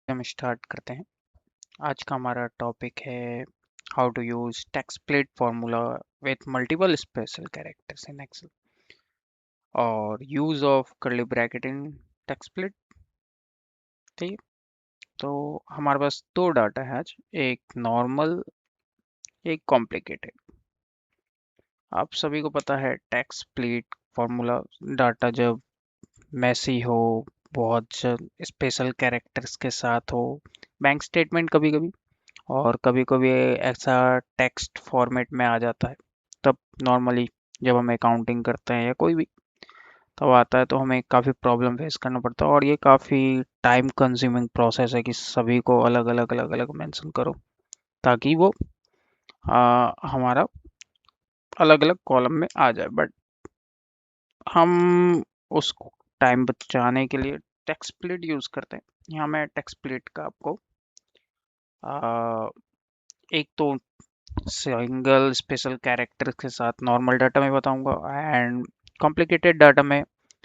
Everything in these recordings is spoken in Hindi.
हम स्टार्ट करते हैं। आज का हमारा टॉपिक है how to use text plate formula with multiple special characters in Excel और use of curly bracket in text plate. ठीक है, तो हमारे पास दो डाटा है आज, एक नॉर्मल, एक कॉम्प्लिकेटेड। आप सभी को पता है टेक्स्ट प्लेट फॉर्मूला डाटा जब मैसी हो, बहुत स्पेशल कैरेक्टर्स के साथ हो, बैंक स्टेटमेंट कभी कभी, और कभी कभी ऐसा टेक्स्ट फॉर्मेट में आ जाता है, तब नॉर्मली जब हम अकाउंटिंग करते हैं या कोई भी तब आता है तो हमें काफ़ी प्रॉब्लम फेस करना पड़ता है। और ये काफ़ी टाइम कंज्यूमिंग प्रोसेस है कि सभी को अलग अलग अलग अलग मेंशन करो ताकि वो हमारा अलग अलग कॉलम में आ जाए। बट हम उस टाइम बचाने के लिए टेक्स्ट प्लेट यूज़ करते हैं। यहाँ मैं टेक्स्ट प्लेट का आपको आ, एक तो सिंगल स्पेशल कैरेक्टर के साथ नॉर्मल डाटा में बताऊंगा, एंड कॉम्प्लिकेटेड डाटा में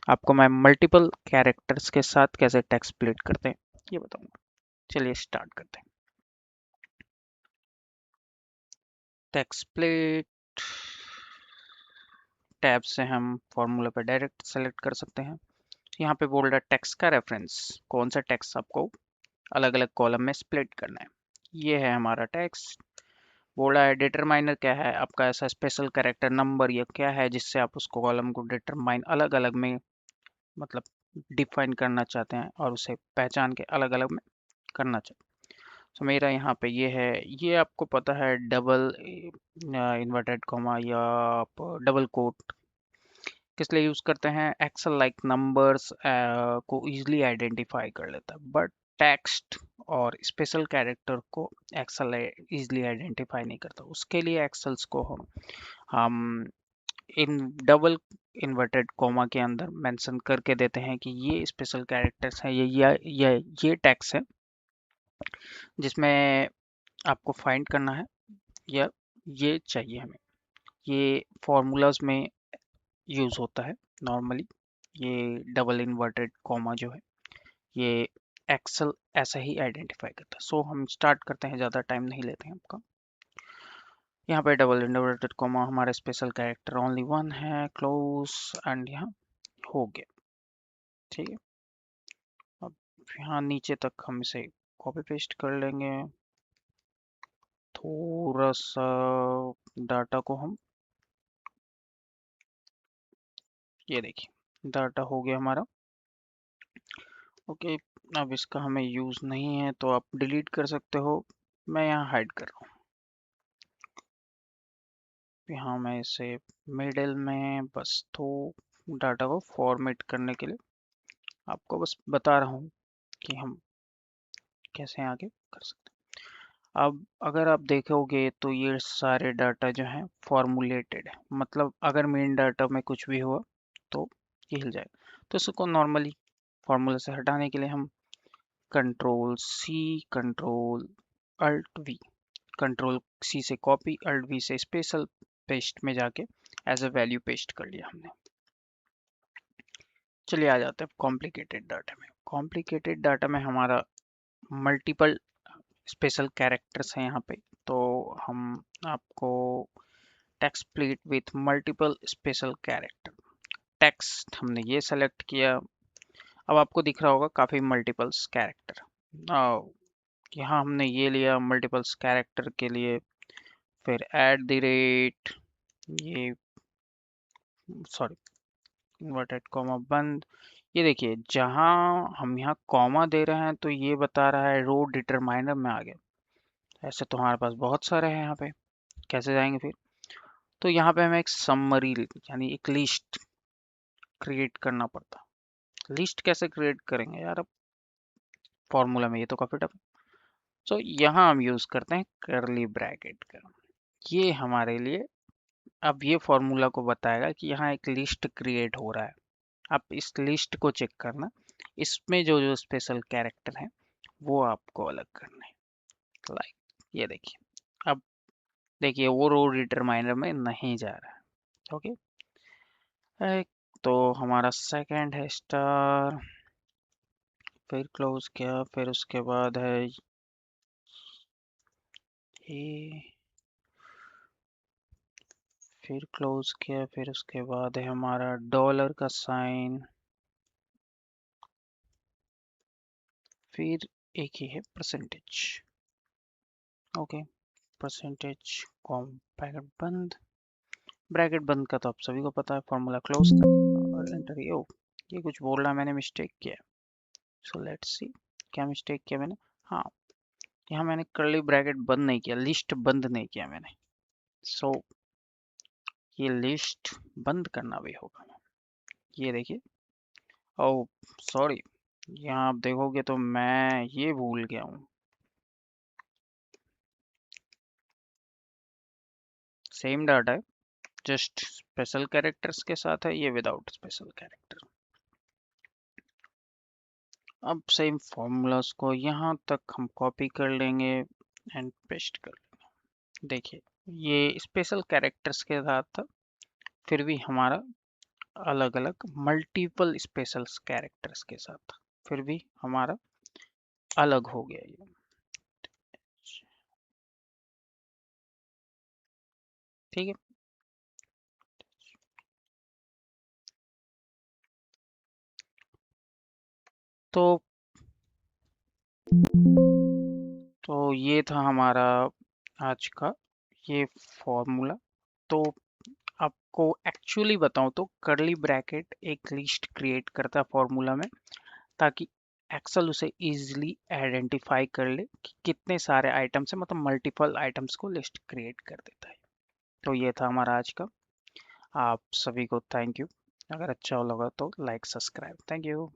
आपको मैं मल्टीपल कैरेक्टर्स के साथ कैसे टेक्स्ट स्प्लिट करते हैं ये बताऊंगा। चलिए स्टार्ट करते हैं। टेक्स्ट स्प्लिट टैब से हम फॉर्मूला पे डायरेक्ट सेलेक्ट कर सकते हैं। यहाँ पे बोल रहा है टेक्स्ट का रेफरेंस, कौन सा टेक्स्ट आपको अलग अलग कॉलम में स्प्लिट करना है। ये है हमारा टेक्स्ट। बोला है डिटरमाइनर क्या है, आपका ऐसा स्पेशल कैरेक्टर नंबर या क्या है जिससे आप उसको कॉलम को डिटरमाइन अलग अलग में मतलब डिफाइन करना चाहते हैं और उसे पहचान के अलग अलग में करना चाहते हैं। तो मेरा यहाँ पे ये है। ये आपको पता है डबल इन्वर्टेड कॉमा या आप डबल कोट किस लिए यूज़ करते हैं। एक्सेल लाइक नंबर्स को इजीली आइडेंटिफाई कर लेता है, बट टेक्स्ट और स्पेशल कैरेक्टर को एक्सेल इजीली आइडेंटिफाई नहीं करता। उसके लिए एक्सेल्स को हम इन डबल इन्वर्टेड कॉमा के अंदर मेंशन करके देते हैं कि ये स्पेशल कैरेक्टर्स हैं, ये टैग्स है जिसमें आपको फाइंड करना है या ये चाहिए हमें। ये फॉर्मूलाज में यूज़ होता है नॉर्मली। ये डबल इन्वर्टेड कॉमा जो है ये एक्सेल ऐसा ही आइडेंटिफाई करता है। सो हम स्टार्ट करते हैं, ज़्यादा टाइम नहीं लेते हैं आपका। यहाँ पे डबल इन्वर्टेड कॉमा हमारा स्पेशल कैरेक्टर ओनली वन है, क्लोज, एंड यहाँ हो गया। ठीक है, अब यहाँ नीचे तक हम इसे कॉपी पेस्ट कर लेंगे। थोड़ा सा डाटा को हम, ये देखिए डाटा हो गया हमारा। ओके, अब इसका हमें यूज़ नहीं है तो आप डिलीट कर सकते हो। मैं यहाँ हाइड कर रहा हूँ। यहाँ मैं इसे मिडिल में बस तो डाटा को फॉर्मेट करने के लिए आपको बस बता रहा हूँ कि हम कैसे आगे कर सकते हैं। अब अगर आप देखोगे तो ये सारे डाटा जो हैं फॉर्मुलेटेड है, मतलब अगर मेन डाटा में कुछ भी हुआ तो ये हिल जाएगा। तो इसको नॉर्मली फॉर्मूला से हटाने के लिए हम control C, control alt V, control C से कॉपी, अल्ट वी से स्पेशल पेस्ट में जाके एज अ वैल्यू पेस्ट कर लिया हमने। चलिए आ जाते हैं कॉम्प्लिकेटेड डाटा में। कॉम्प्लिकेटेड डाटा में हमारा मल्टीपल स्पेशल कैरेक्टर्स हैं यहाँ पे। तो हम आपको text plate with multiple special character, text हमने ये सेलेक्ट किया। अब आपको दिख रहा होगा काफ़ी मल्टीपल्स कैरेक्टर। यहाँ हमने ये लिया मल्टीपल्स कैरेक्टर के लिए, फिर एट द रेट, ये सॉरी इन्वर्टेड कॉमा बंद। ये देखिए जहाँ हम यहाँ कॉमा दे रहे हैं तो ये बता रहा है रो डिटरमाइनर में आ गया। ऐसे तो हमारे पास बहुत सारे हैं यहाँ पे, कैसे जाएंगे फिर। तो यहाँ पे हमें एक समरी यानी एक लिस्ट क्रिएट करना पड़ता। लिस्ट कैसे क्रिएट करेंगे यार, अब फॉर्मूला में ये तो काफ़ी टफ। सो यहाँ हम यूज़ करते हैं करली ब्रैकेट का। ये हमारे लिए अब ये फॉर्मूला को बताएगा कि यहाँ एक लिस्ट क्रिएट हो रहा है। आप इस लिस्ट को चेक करना, इसमें जो जो स्पेशल कैरेक्टर हैं वो आपको अलग करना है। लाइक ये देखिए, अब देखिए वो रो डिटरमाइनर में नहीं जा रहा है। ओके, एक तो हमारा सेकंड है स्टार, फिर क्लोज किया, फिर उसके बाद है ये, फिर क्लोज किया, फिर उसके बाद है हमारा डॉलर का साइन, फिर एक ही है percentage. Okay, percentage com, bracket बंद। ब्रैकेट बंद का तो आप सभी को पता है, फॉर्मूला क्लोज कर और एंटर। ये कुछ बोल रहा है, मैंने मिस्टेक किया। सो लेट्स सी, क्या मिस्टेक किया मैंने। हाँ, यहाँ मैंने कर्ली ब्रैकेट बंद नहीं किया, लिस्ट बंद नहीं किया मैंने। सो ये लिस्ट बंद करना भी होगा। ये देखिए, ओह सॉरी, यहाँ आप देखोगे तो मैं ये भूल गया हूँ। सेम डाटा है, जस्ट स्पेशल कैरेक्टर्स के साथ है, ये विदाउट स्पेशल कैरेक्टर। अब सेम फॉर्मूलाज को यहाँ तक हम कॉपी कर लेंगे एंड पेस्ट कर लेंगे। देखिए, ये स्पेशल कैरेक्टर्स के साथ था, फिर भी हमारा अलग अलग मल्टीपल स्पेशल कैरेक्टर्स के साथ, फिर भी हमारा अलग हो गया ये। ठीक है, तो ये था हमारा आज का ये फॉर्मूला। तो आपको एक्चुअली बताऊं तो कर्ली ब्रैकेट एक लिस्ट क्रिएट करता है फॉर्मूला में, ताकि एक्सेल उसे इजीली आइडेंटिफाई कर ले कि कितने सारे आइटम्स है, मतलब मल्टीपल आइटम्स को लिस्ट क्रिएट कर देता है। तो ये था हमारा आज का। आप सभी को थैंक यू। अगर अच्छा लगा तो लाइक सब्सक्राइब। Thank you.